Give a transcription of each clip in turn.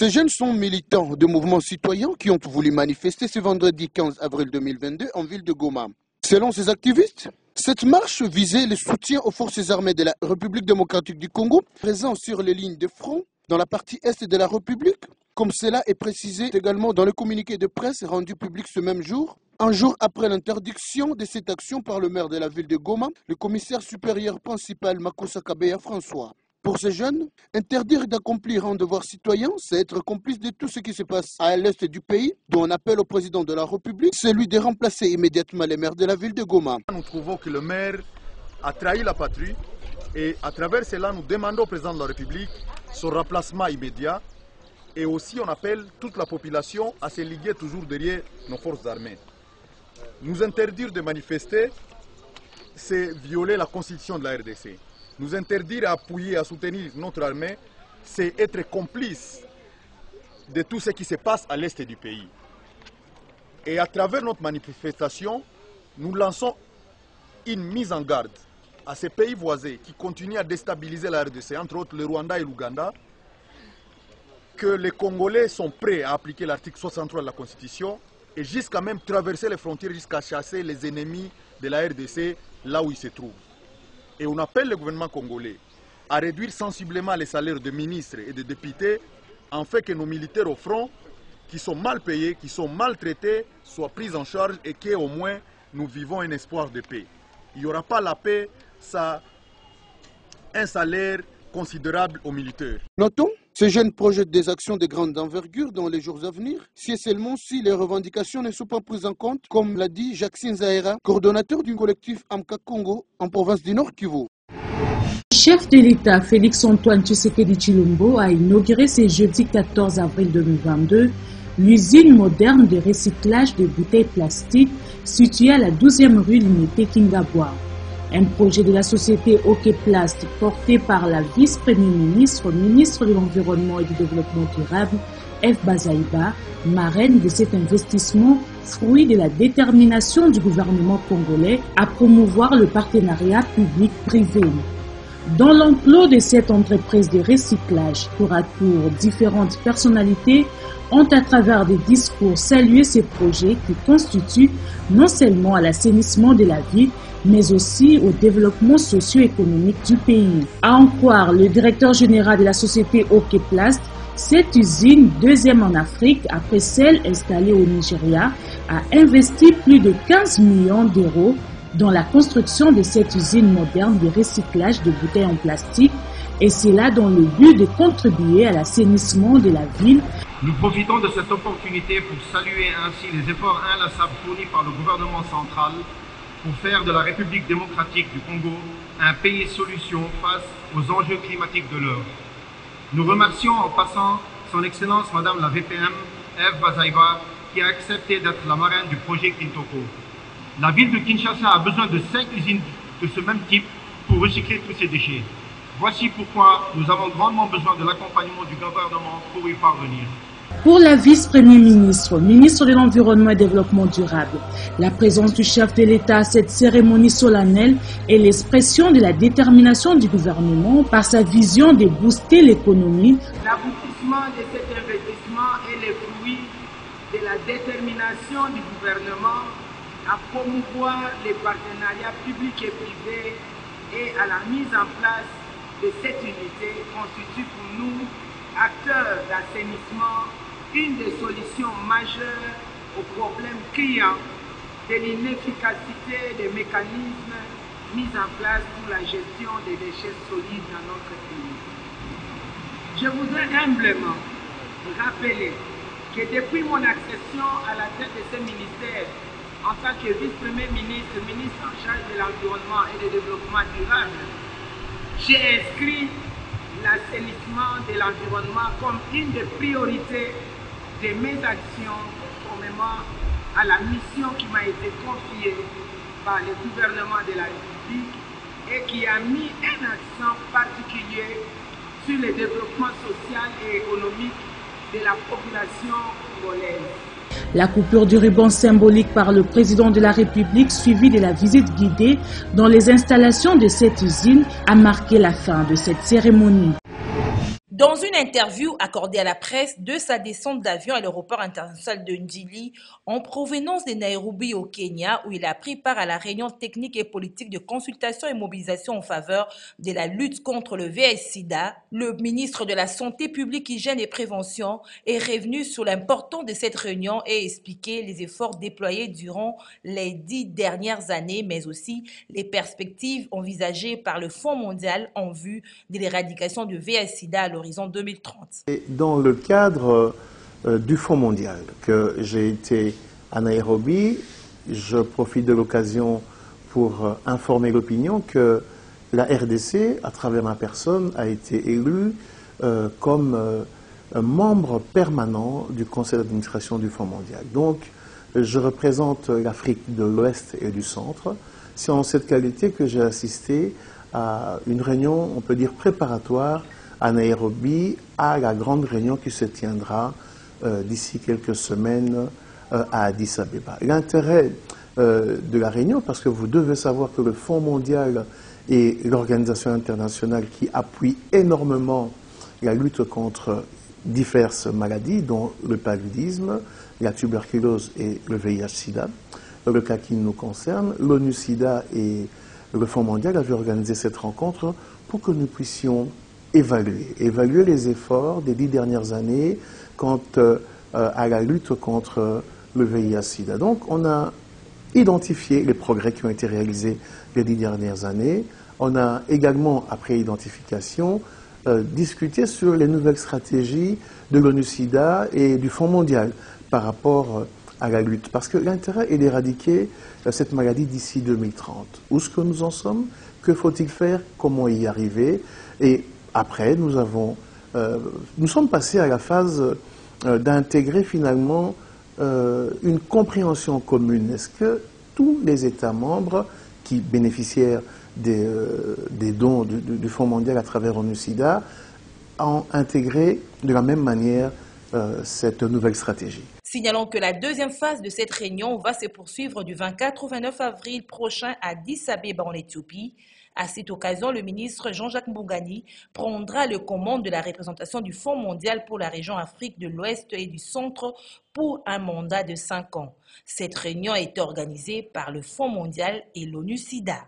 Ces jeunes sont militants de mouvements citoyens qui ont voulu manifester ce vendredi 15 avril 2022 en ville de Goma. Selon ces activistes, cette marche visait le soutien aux forces armées de la République démocratique du Congo, présentes sur les lignes de front dans la partie est de la République, comme cela est précisé également dans le communiqué de presse rendu public ce même jour. Un jour après l'interdiction de cette action par le maire de la ville de Goma, le commissaire supérieur principal Makossa Kabeya François. Pour ces jeunes, interdire d'accomplir un devoir citoyen, c'est être complice de tout ce qui se passe à l'est du pays, dont on appelle au président de la République, celui de remplacer immédiatement les maires de la ville de Goma. Nous trouvons que le maire a trahi la patrie et à travers cela, nous demandons au président de la République son remplacement immédiat et aussi on appelle toute la population à se liguer toujours derrière nos forces armées. Nous interdire de manifester, c'est violer la constitution de la RDC. Nous interdire à appuyer, à soutenir notre armée, c'est être complice de tout ce qui se passe à l'est du pays. Et à travers notre manifestation, nous lançons une mise en garde à ces pays voisins qui continuent à déstabiliser la RDC, entre autres le Rwanda et l'Ouganda, que les Congolais sont prêts à appliquer l'article 63 de la Constitution et jusqu'à même traverser les frontières, jusqu'à chasser les ennemis de la RDC là où ils se trouvent. Et on appelle le gouvernement congolais à réduire sensiblement les salaires de ministres et de députés afin que nos militaires au front, qui sont mal payés, qui sont maltraités, soient pris en charge et qu'au moins nous vivons un espoir de paix. Il n'y aura pas la paix sans un salaire considérable aux militaires. Notons, ces jeunes projettent des actions de grande envergure dans les jours à venir, si et seulement si les revendications ne sont pas prises en compte, comme l'a dit Jacques Sinzaera, coordonnateur du collectif Amka Congo en province du Nord Kivu. Le chef de l'État, Félix-Antoine Tshisekedi Tshilombo, a inauguré ce jeudi 14 avril 2022 l'usine moderne de recyclage de bouteilles plastiques située à la 12e rue Limité Kingabwa. Un projet de la société Okeplast porté par la vice-premier ministre, ministre de l'Environnement et du Développement durable, F. Bazaïba, marraine de cet investissement, fruit de la détermination du gouvernement congolais à promouvoir le partenariat public-privé. Dans l'enclos de cette entreprise de recyclage, tour à tour, différentes personnalités ont à travers des discours salué ces projets qui constituent non seulement à l'assainissement de la ville, mais aussi au développement socio-économique du pays. À en croire le directeur général de la société Okeplast, cette usine, deuxième en Afrique après celle installée au Nigeria, a investi plus de 15 millions d'euros dans la construction de cette usine moderne de recyclage de bouteilles en plastique, et cela dans le but de contribuer à l'assainissement de la ville. Nous profitons de cette opportunité pour saluer ainsi les efforts inlassables fournis par le gouvernement central pour faire de la République démocratique du Congo un pays solution face aux enjeux climatiques de l'heure. Nous remercions en passant son Excellence Madame la VPM, F. Bazaïba, qui a accepté d'être la marraine du projet Kintoko. La ville de Kinshasa a besoin de 5 usines de ce même type pour recycler tous ces déchets. Voici pourquoi nous avons grandement besoin de l'accompagnement du gouvernement pour y parvenir. Pour la vice-premier ministre, ministre de l'Environnement et du Développement durable, la présence du chef de l'État à cette cérémonie solennelle est l'expression de la détermination du gouvernement par sa vision de booster l'économie. L'aboutissement de cet investissement est le fruit de la détermination du gouvernement à promouvoir les partenariats publics et privés et à la mise en place de cette unité constitue pour nous, acteurs d'assainissement, une des solutions majeures aux problèmes criants de l'inefficacité des mécanismes mis en place pour la gestion des déchets solides dans notre pays. Je voudrais humblement rappeler que depuis mon accession à la tête de ce ministère, en tant que vice-premier ministre, ministre en charge de l'environnement et du développement durable, j'ai inscrit l'assainissement de l'environnement comme une des priorités de mes actions conformément à la mission qui m'a été confiée par le gouvernement de la République et qui a mis un accent particulier sur le développement social et économique de la population congolaise. La coupure du ruban symbolique par le président de la République, suivie de la visite guidée dans les installations de cette usine, a marqué la fin de cette cérémonie. Dans une interview accordée à la presse de sa descente d'avion à l'aéroport international de Ndjili, en provenance de Nairobi au Kenya, où il a pris part à la réunion technique et politique de consultation et mobilisation en faveur de la lutte contre le VIH-Sida, le ministre de la Santé publique, Hygiène et Prévention est revenu sur l'importance de cette réunion et expliqué les efforts déployés durant les 10 dernières années, mais aussi les perspectives envisagées par le Fonds mondial en vue de l'éradication du VIH-Sida à l'horizon 2030. Et dans le cadre du Fonds mondial, que j'ai été à Nairobi, je profite de l'occasion pour informer l'opinion que la RDC, à travers ma personne, a été élue comme membre permanent du conseil d'administration du Fonds mondial. Donc, je représente l'Afrique de l'Ouest et du Centre. C'est en cette qualité que j'ai assisté à une réunion, on peut dire, préparatoire à Nairobi, à la grande réunion qui se tiendra d'ici quelques semaines à Addis Abeba. L'intérêt de la réunion, parce que vous devez savoir que le Fonds mondial est l'organisation internationale qui appuie énormément la lutte contre diverses maladies, dont le paludisme, la tuberculose et le VIH-Sida. Le cas qui nous concerne, l'ONU-SIDA et le Fonds mondial avaient organisé cette rencontre pour que nous puissions évaluer les efforts des 10 dernières années quant à la lutte contre le VIH-Sida. Donc, on a identifié les progrès qui ont été réalisés les 10 dernières années. On a également, après identification, discuté sur les nouvelles stratégies de l'ONU-SIDA et du Fonds mondial par rapport à la lutte. Parce que l'intérêt est d'éradiquer cette maladie d'ici 2030. Où est-ce que nous en sommes? Que faut-il faire? Comment y arriver? Et après, nous sommes passés à la phase d'intégrer finalement une compréhension commune. Est-ce que tous les États membres qui bénéficiaient des dons du Fonds mondial à travers ONU-SIDA ont intégré de la même manière cette nouvelle stratégie? Signalons que la deuxième phase de cette réunion va se poursuivre du 24 au 29 avril prochain à Addis Abeba en Éthiopie. À cette occasion, le ministre Jean-Jacques Mbugani prendra le commande de la représentation du Fonds mondial pour la région Afrique de l'Ouest et du Centre pour un mandat de 5 ans. Cette réunion a été organisée par le Fonds mondial et l'ONU-SIDA.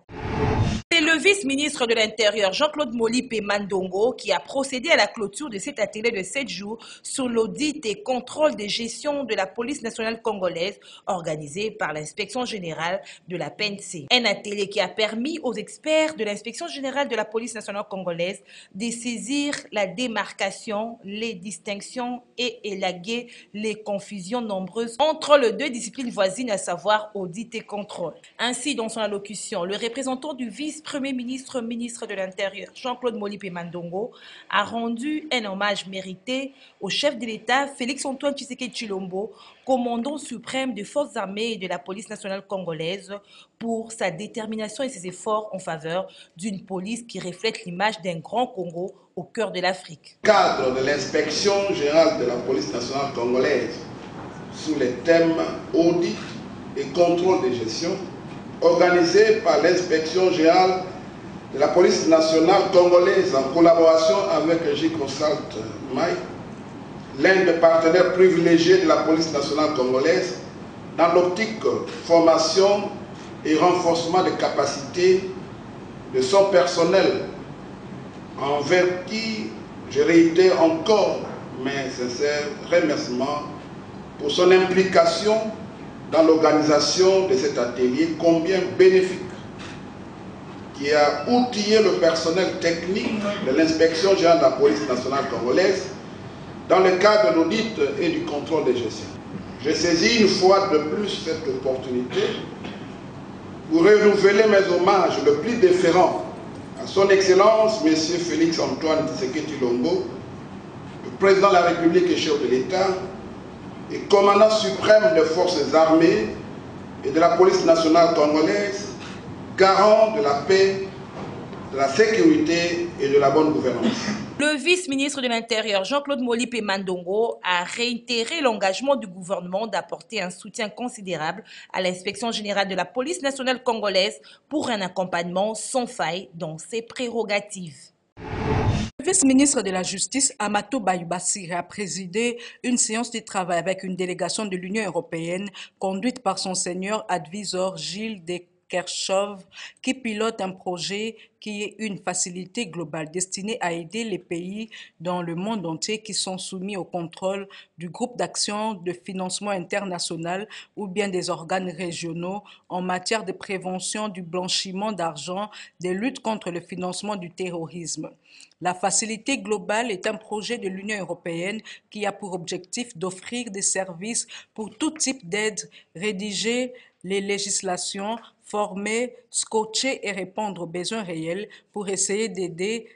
C'est le vice-ministre de l'Intérieur, Jean-Claude Molipe Mandongo, qui a procédé à la clôture de cet atelier de 7 jours sur l'audit et contrôle de gestion de la police nationale congolaise organisé par l'inspection générale de la PNC. Un atelier qui a permis aux experts de l'inspection générale de la police nationale congolaise de saisir la démarcation, les distinctions et élaguer les confusions nombreuses entre les deux disciplines voisines, à savoir audit et contrôle. Ainsi, dans son allocution, le représentant du vice-premier ministre, ministre de l'Intérieur, Jean-Claude Molipe Mandongo, a rendu un hommage mérité au chef de l'État, Félix-Antoine Tshisekedi Tshilombo, commandant suprême des forces armées et de la police nationale congolaise, pour sa détermination et ses efforts en faveur d'une police qui reflète l'image d'un grand Congo au cœur de l'Afrique. Cadre de l'inspection générale de la police nationale congolaise sous les thèmes audit et contrôle de gestion, organisé par l'inspection générale de la police nationale congolaise en collaboration avec J-Consult Mai, l'un des partenaires privilégiés de la police nationale congolaise, dans l'optique formation et renforcement des capacités de son personnel, en vertu, je réitère encore mes sincères remerciements pour son implication dans l'organisation de cet atelier combien bénéfique, qui a outillé le personnel technique de l'inspection générale de la police nationale congolaise dans le cadre de l'audit et du contrôle de gestion. Je saisis une fois de plus cette opportunité pour renouveler mes hommages le plus déférents à son Excellence, M. Félix-Antoine Tshisekedi Tshilombo, le Président de la République et chef de l'État, et commandant suprême des forces armées et de la police nationale congolaise, garant de la paix, de la sécurité et de la bonne gouvernance. Le vice-ministre de l'Intérieur, Jean-Claude Molipe Mandongo, a réitéré l'engagement du gouvernement d'apporter un soutien considérable à l'inspection générale de la police nationale congolaise pour un accompagnement sans faille dans ses prérogatives. Le vice-ministre de la Justice, Amato Bayubassire, a présidé une séance de travail avec une délégation de l'Union européenne conduite par son senior advisor Gilles de Kerchove, qui pilote un projet qui est une facilité globale destinée à aider les pays dans le monde entier qui sont soumis au contrôle du groupe d'action de financement international ou bien des organes régionaux en matière de prévention du blanchiment d'argent, de lutte contre le financement du terrorisme. La facilité globale est un projet de l'Union européenne qui a pour objectif d'offrir des services pour tout type d'aide, rédiger les législations, former, scotcher et répondre aux besoins réels pour essayer d'aider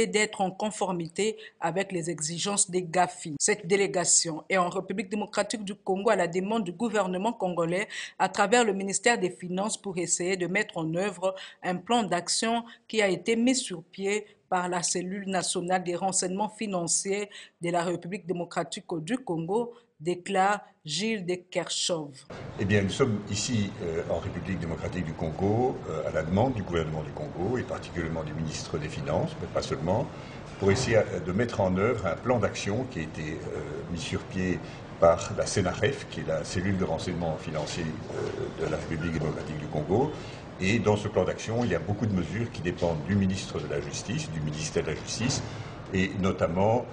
d'être en conformité avec les exigences des GAFI. Cette délégation est en République démocratique du Congo à la demande du gouvernement congolais à travers le ministère des Finances pour essayer de mettre en œuvre un plan d'action qui a été mis sur pied par la cellule nationale des renseignements financiers de la République démocratique du Congo, déclare Gilles de Kerchove. Eh bien, nous sommes ici en République démocratique du Congo, à la demande du gouvernement du Congo et particulièrement du ministre des Finances, mais pas seulement, pour essayer de mettre en œuvre un plan d'action qui a été mis sur pied par la CENAREF, qui est la cellule de renseignement financier de la République démocratique du Congo. Et dans ce plan d'action, il y a beaucoup de mesures qui dépendent du ministre de la Justice, du ministère de la Justice, et notamment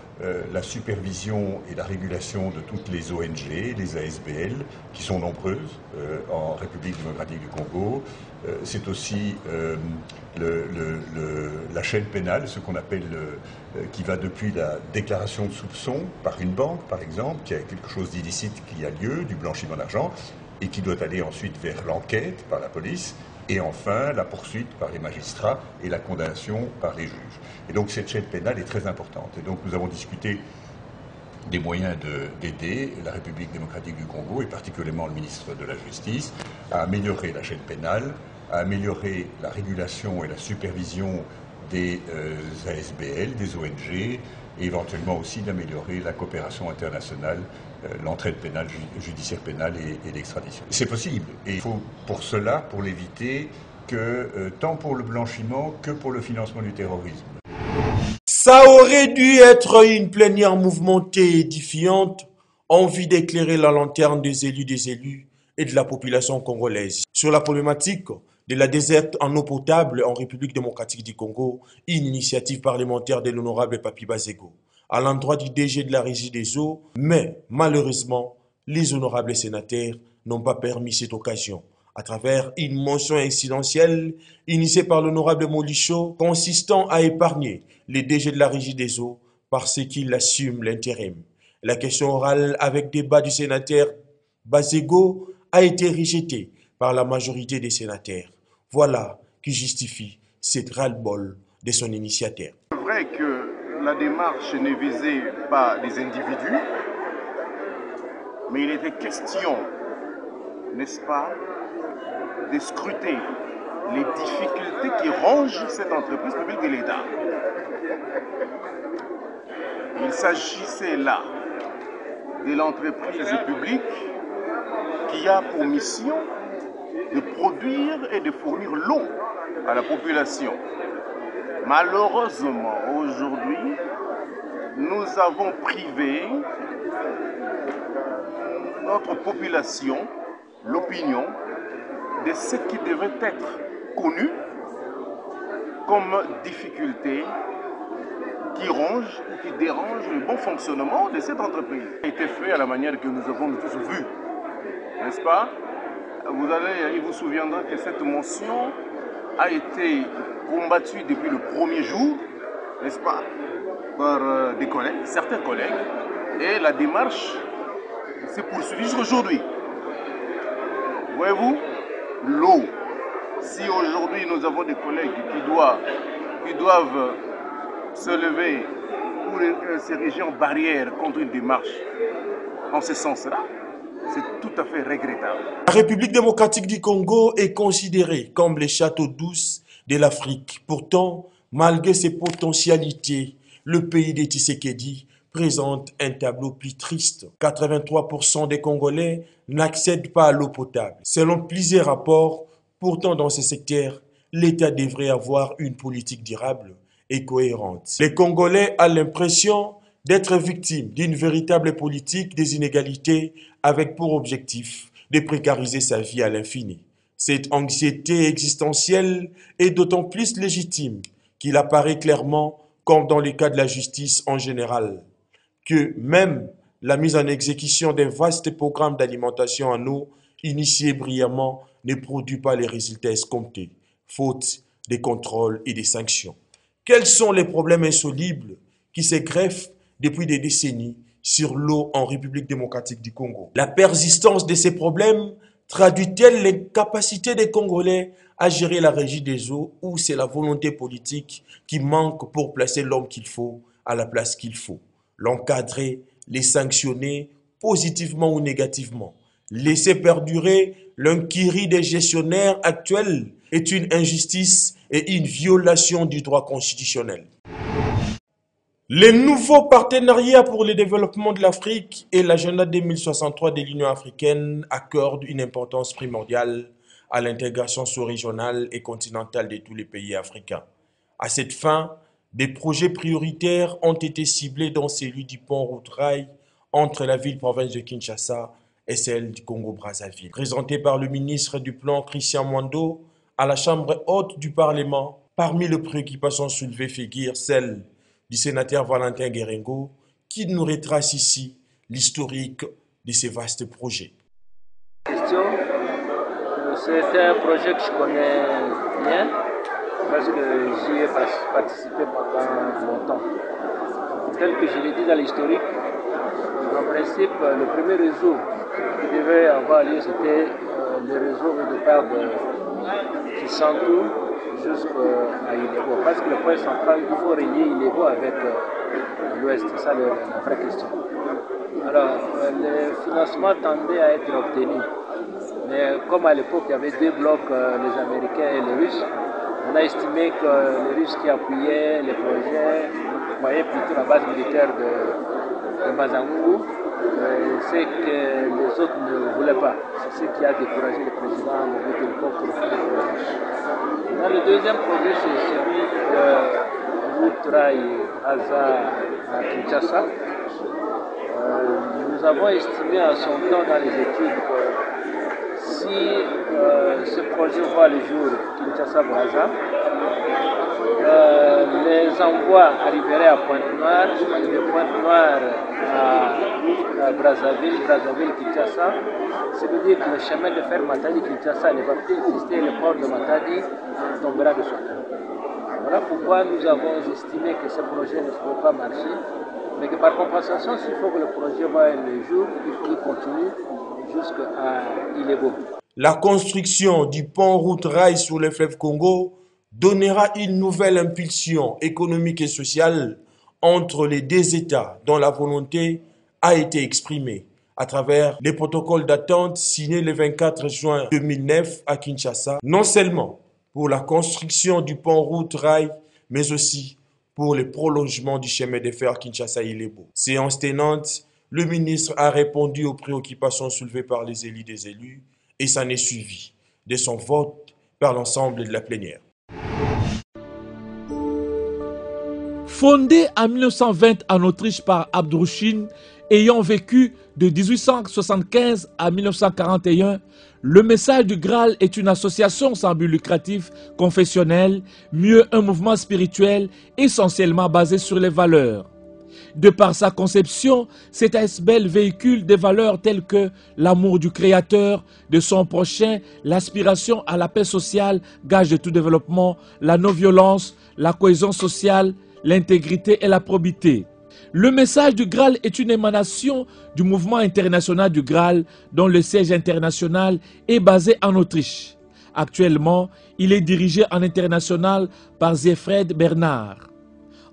la supervision et la régulation de toutes les ONG, les ASBL, qui sont nombreuses en République démocratique du Congo. C'est aussi la chaîne pénale, ce qu'on appelle, qui va depuis la déclaration de soupçon par une banque, par exemple, qui a quelque chose d'illicite qui a lieu, du blanchiment d'argent, et qui doit aller ensuite vers l'enquête par la police, et enfin la poursuite par les magistrats et la condamnation par les juges. Et donc cette chaîne pénale est très importante. Et donc nous avons discuté des moyens d'aider la République démocratique du Congo, et particulièrement le ministre de la Justice, à améliorer la chaîne pénale, à améliorer la régulation et la supervision des ASBL, des ONG, et éventuellement aussi d'améliorer la coopération internationale, l'entraide pénale, judiciaire pénale et l'extradition. C'est possible, et il faut pour cela, pour l'éviter, que tant pour le blanchiment que pour le financement du terrorisme. Ça aurait dû être une plénière mouvementée et édifiante, envie d'éclairer la lanterne des élus et de la population congolaise sur la problématique de la desserte en eau potable en République démocratique du Congo, une initiative parlementaire de l'honorable Papi Bazego à l'endroit du DG de la Régie des eaux, mais malheureusement, les honorables sénateurs n'ont pas permis cette occasion à travers une motion incidentielle initiée par l'honorable Molicho consistant à épargner les DG de la Régie des eaux parce qu'ils assument l'intérim. La question orale avec débat du sénateur Bazego a été rejetée par la majorité des sénateurs. Voilà qui justifie cette ras-le-bol de son initiateur. C'est vrai que la démarche ne visait pas les individus, mais il était question, n'est-ce pas, de scruter les difficultés qui rongent cette entreprise publique de l'État. Il s'agissait là de l'entreprise publique qui a pour mission de produire et de fournir l'eau à la population. Malheureusement, aujourd'hui, nous avons privé notre population, l'opinion, de ce qui devait être connu comme difficulté qui ronge ou qui dérange le bon fonctionnement de cette entreprise. Ça a été fait à la manière que nous avons tous vu, n'est-ce pas? Il vous souviendra que cette motion a été combattue depuis le premier jour, n'est-ce pas, par des collègues, certains collègues, et la démarche s'est poursuivie jusqu'aujourd'hui. Voyez-vous, l'eau, si aujourd'hui nous avons des collègues qui doivent se lever pour s'ériger en barrière contre une démarche en ce sens-là, c'est tout à fait regrettable. La République démocratique du Congo est considérée comme les châteaux douces de l'Afrique. Pourtant, malgré ses potentialités, le pays des Tshisekedi présente un tableau plus triste. 83% des Congolais n'accèdent pas à l'eau potable. Selon plusieurs rapports, pourtant dans ce secteur, l'État devrait avoir une politique durable et cohérente. Les Congolais ont l'impression d'être victimes d'une véritable politique des inégalités avec pour objectif de précariser sa vie à l'infini. Cette anxiété existentielle est d'autant plus légitime qu'il apparaît clairement, comme dans le cas de la justice en général, que même la mise en exécution d'un vaste programme d'alimentation en eau, initié brillamment, ne produit pas les résultats escomptés, faute des contrôles et des sanctions. Quels sont les problèmes insolubles qui se greffent depuis des décennies sur l'eau en République démocratique du Congo? La persistance de ces problèmes traduit-elle l'incapacité des Congolais à gérer la régie des eaux, ou c'est la volonté politique qui manque pour placer l'homme qu'il faut à la place qu'il faut, l'encadrer, les sanctionner positivement ou négativement? Laisser perdurer l'incurie des gestionnaires actuels est une injustice et une violation du droit constitutionnel. Les nouveaux partenariats pour le développement de l'Afrique et l'agenda 2063 de l'Union africaine accordent une importance primordiale à l'intégration sous-régionale et continentale de tous les pays africains. À cette fin, des projets prioritaires ont été ciblés dans celui du pont-route-rail entre la ville-province de Kinshasa et celle du Congo-Brazzaville. Présenté par le ministre du Plan Christian Mwando à la Chambre haute du Parlement, parmi les préoccupations soulevées figure celle du sénateur Valentin Guérengo, qui nous retrace ici l'historique de ces vastes projets. C'est un projet que je connais bien parce que j'y ai participé pendant longtemps. Tel que je l'ai dit dans l'historique, en principe, le premier réseau qui devait avoir lieu, c'était le réseau au départ de Kissantou jusqu'à Ilebo. Parce que le point central, il faut relier Ilebo avec l'Ouest. C'est ça la vraie question. Alors, le financement tendait à être obtenu. Mais comme à l'époque, il y avait deux blocs, les Américains et les Russes, on a estimé que les Russes qui appuyaient les projets voyaient plutôt la base militaire de Mazangourou. C'est que les autres ne voulaient pas. C'est ce qui a découragé le président Mobutu pour faire le projet. Le deuxième projet, c'est celui de route-rail à Kinshasa. Nous avons estimé à son temps dans les études que si ce projet voit le jour Kinshasa-Brazza, les envois arriveraient à Pointe-Noire, de Pointe-Noire à Brazzaville, Brazzaville-Kinshasa. Ça veut dire que le chemin de fer Matadi-Kinshasa ne va plus exister et le port de Matadi tombera de son côté. Voilà pourquoi nous avons estimé que ce projet ne pourrait pas marcher, mais que par compensation, s'il faut que le projet voie le jour, il faut qu'il continue jusqu'à Ilebo. La construction du pont-route-rail sur le fleuve Congo donnera une nouvelle impulsion économique et sociale entre les deux États dont la volonté a été exprimée à travers les protocoles d'attente signés le 24 juin 2009 à Kinshasa, non seulement pour la construction du pont-route-rail, mais aussi pour le prolongement du chemin de fer Kinshasa-Ilebo. Séance tenante, le ministre a répondu aux préoccupations soulevées par les élus des élus et s'en est suivi de son vote par l'ensemble de la plénière. Fondé en 1920 en Autriche par Abdrouchine, ayant vécu de 1875 à 1941, le Message du Graal est une association sans but lucratif, confessionnelle, mieux un mouvement spirituel essentiellement basé sur les valeurs. De par sa conception, cet ASBL véhicule des valeurs telles que l'amour du Créateur, de son prochain, l'aspiration à la paix sociale, gage de tout développement, la non-violence, la cohésion sociale, l'intégrité et la probité. Le Message du Graal est une émanation du mouvement international du Graal dont le siège international est basé en Autriche. Actuellement, il est dirigé en international par Zéfred Bernard.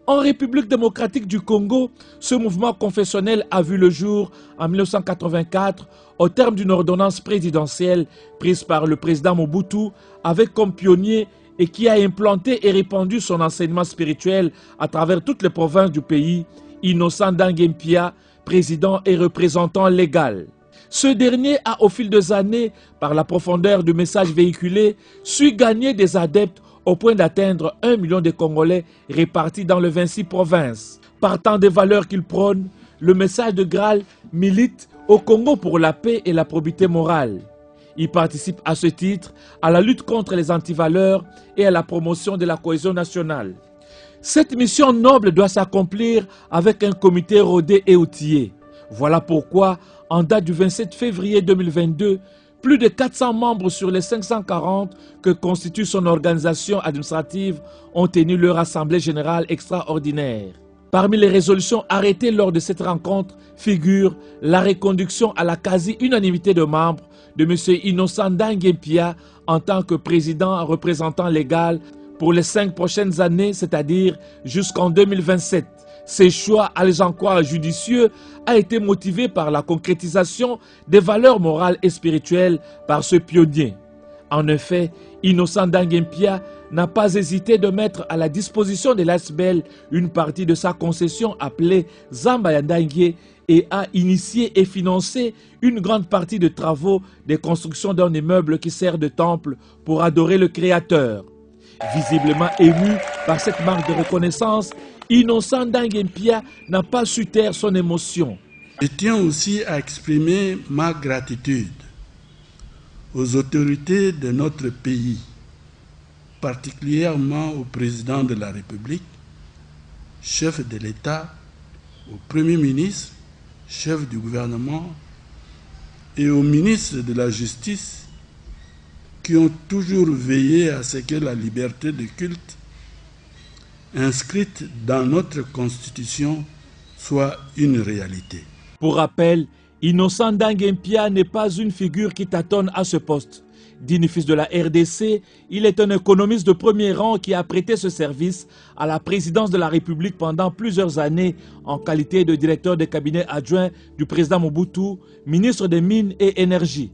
En République démocratique du Congo, ce mouvement confessionnel a vu le jour en 1984 au terme d'une ordonnance présidentielle prise par le président Mobutu avec comme pionnier et qui a implanté et répandu son enseignement spirituel à travers toutes les provinces du pays, Innocent Dangempia, président et représentant légal. Ce dernier a, au fil des années, par la profondeur du message véhiculé, su gagner des adeptes au point d'atteindre 1 million de Congolais répartis dans les 26 provinces. Partant des valeurs qu'il prône, le message de Graal milite au Congo pour la paix et la probité morale. Il participe à ce titre à la lutte contre les antivaleurs et à la promotion de la cohésion nationale. Cette mission noble doit s'accomplir avec un comité rodé et outillé. Voilà pourquoi, en date du 27 février 2022, plus de 400 membres sur les 540 que constitue son organisation administrative ont tenu leur assemblée générale extraordinaire. Parmi les résolutions arrêtées lors de cette rencontre figure la reconduction à la quasi-unanimité de membres de M. Innocent Ndangue-Mpia en tant que président représentant légal pour les 5 prochaines années, c'est-à-dire jusqu'en 2027. Ces choix, à les en croire judicieux, a été motivé par la concrétisation des valeurs morales et spirituelles par ce pionnier. En effet, Innocent Ndangue-Mpia n'a pas hésité de mettre à la disposition de l'ASBEL une partie de sa concession appelée Zamba ya Ndangue et a initié et financé une grande partie de travaux de construction d'un immeuble qui sert de temple pour adorer le Créateur. Visiblement ému par cette marque de reconnaissance, Innocent Ndangue-Mpia n'a pas su taire son émotion. Je tiens aussi à exprimer ma gratitude aux autorités de notre pays, particulièrement au président de la République, chef de l'État, au Premier ministre, chef du gouvernement, et au ministre de la Justice, qui ont toujours veillé à ce que la liberté de culte, inscrite dans notre Constitution, soit une réalité. Pour rappel, Innocent Ndangue-Mpia n'est pas une figure qui tâtonne à ce poste. Digne fils de la RDC, il est un économiste de premier rang qui a prêté ce service à la présidence de la République pendant plusieurs années en qualité de directeur de cabinet adjoint du président Mobutu, ministre des Mines et Énergie.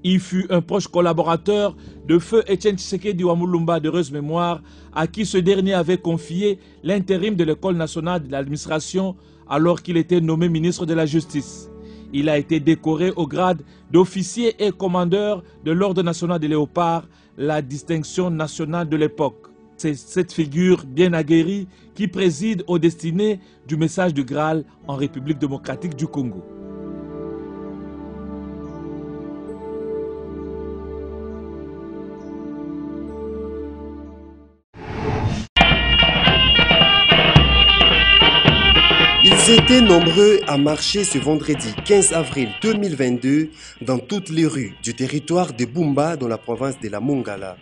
Il fut un proche collaborateur de feu Etienne Tshisekedi Wamulumba d'heureuse mémoire, à qui ce dernier avait confié l'intérim de l'École nationale de l'administration alors qu'il était nommé ministre de la Justice. Il a été décoré au grade d'officier et commandeur de l'Ordre national des Léopards, la distinction nationale de l'époque. C'est cette figure bien aguerrie qui préside aux destinées du message du Graal en République démocratique du Congo. Ils étaient nombreux à marcher ce vendredi 15 avril 2022 dans toutes les rues du territoire de Bumba dans la province de la Mongala.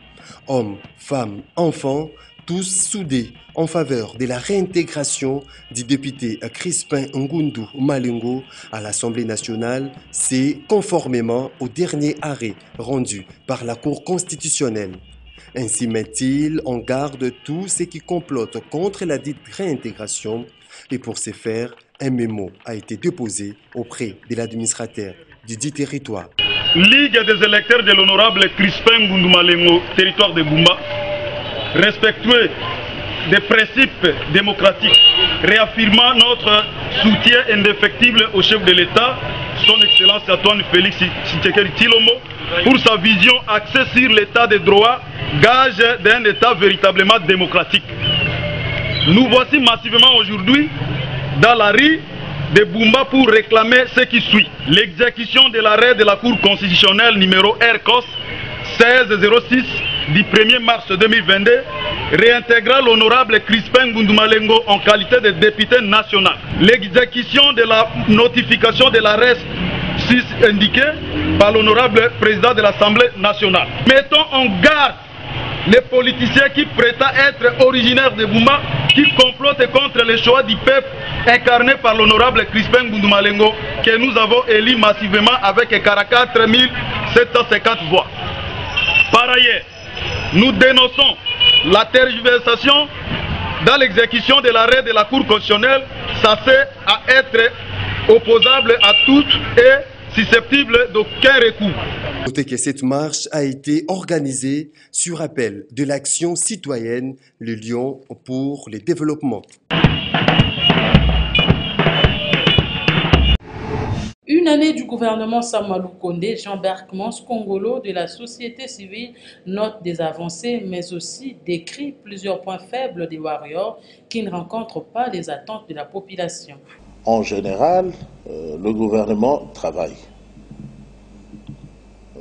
Hommes, femmes, enfants, tous soudés en faveur de la réintégration du député Crispin Ngundu Malengo à l'Assemblée nationale, c'est conformément au dernier arrêt rendu par la Cour constitutionnelle. Ainsi met-il en garde tous ceux qui complotent contre la dite réintégration. Et pour ce faire, un mémo a été déposé auprès de l'administrateur du dit territoire. Ligue des électeurs de l'honorable Crispin Ngundu Malengo, territoire de Bumba, respectueux des principes démocratiques, réaffirmant notre soutien indéfectible au chef de l'État, son Excellence Antoine Félix Tshisekedi Tshilombo, pour sa vision axée sur l'État de droit, gage d'un État véritablement démocratique. Nous voici massivement aujourd'hui dans la rue de Bumba pour réclamer ce qui suit. L'exécution de l'arrêt de la Cour constitutionnelle numéro RCOS 1606 du 1er mars 2022 réintégrant l'honorable Crispin Ngundu Malengo en qualité de député national. L'exécution de la notification de l'arrêt indiqué par l'honorable président de l'Assemblée nationale. Mettons en garde les politiciens qui prétendent être originaires de Bumba, qui complotent contre les choix du peuple incarné par l'honorable Crispin Ngundu Malengo, que nous avons élu massivement avec 44 750 voix. Par ailleurs, nous dénonçons la tergiversation dans l'exécution de l'arrêt de la Cour constitutionnelle, censé à être opposable à toutes et susceptible d'aucun recours. Notez que cette marche a été organisée sur appel de l'action citoyenne Le Lion pour le développement. Une année du gouvernement Samalou Kondé, Jean Berkmans Congolo de la société civile note des avancées, mais aussi décrit plusieurs points faibles des Warriors qui ne rencontrent pas les attentes de la population. En général, le gouvernement travaille.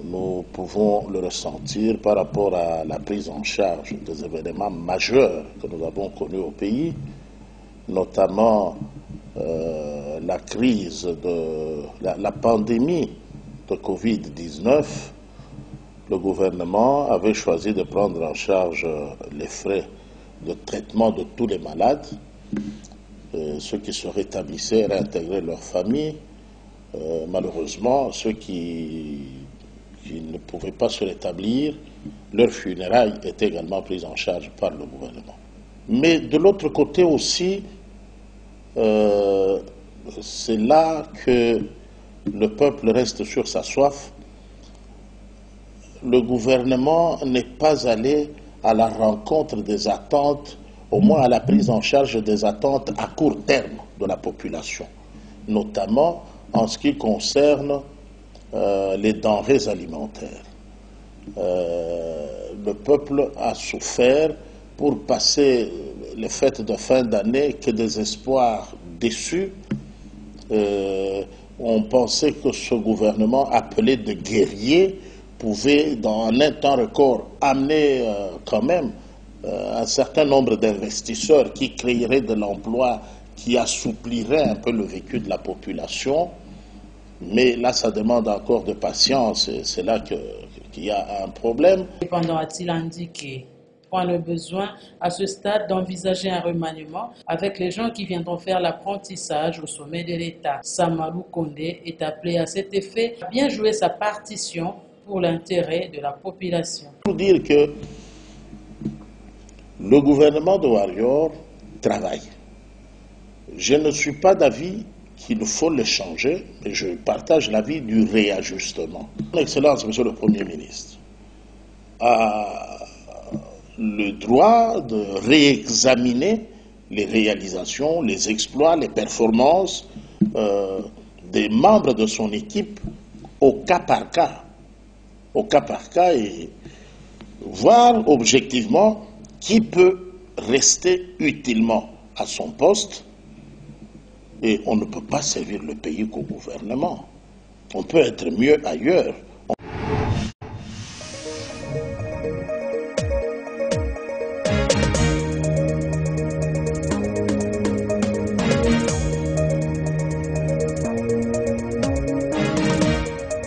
Nous pouvons le ressentir par rapport à la prise en charge des événements majeurs que nous avons connus au pays, notamment la crise de la pandémie de Covid-19. Le gouvernement avait choisi de prendre en charge les frais de traitement de tous les malades, ceux qui se rétablissaient réintégraient leur famille. Malheureusement, ceux qui ne pouvaient pas se rétablir, leurs funérailles étaient également prises en charge par le gouvernement. Mais de l'autre côté aussi, c'est là que le peuple reste sur sa soif. Le gouvernement n'est pas allé à la rencontre des attentes, au moins à la prise en charge des attentes à court terme de la population, notamment en ce qui concerne les denrées alimentaires. Le peuple a souffert pour passer les fêtes de fin d'année que des espoirs déçus. On pensait que ce gouvernement appelé de guerrier pouvait, dans un temps record, amener quand même un certain nombre d'investisseurs qui créeraient de l'emploi, qui assoupliraient un peu le vécu de la population. Mais là, ça demande encore de patience et c'est là qu'il y a un problème. Cependant, a-t-il indiqué point le besoin à ce stade d'envisager un remaniement avec les gens qui viendront faire l'apprentissage au sommet de l'État. Samalou Kondé est appelé à cet effet à bien jouer sa partition pour l'intérêt de la population. Pour dire que le gouvernement de Warrior travaille. Je ne suis pas d'avis qu'il faut le changer, mais je partage l'avis du réajustement. Son Excellence, Monsieur le Premier ministre, a le droit de réexaminer les réalisations, les exploits, les performances des membres de son équipe au cas par cas. Au cas par cas et voir objectivement qui peut rester utilement à son poste. Et on ne peut pas servir le pays qu'au gouvernement. On peut être mieux ailleurs.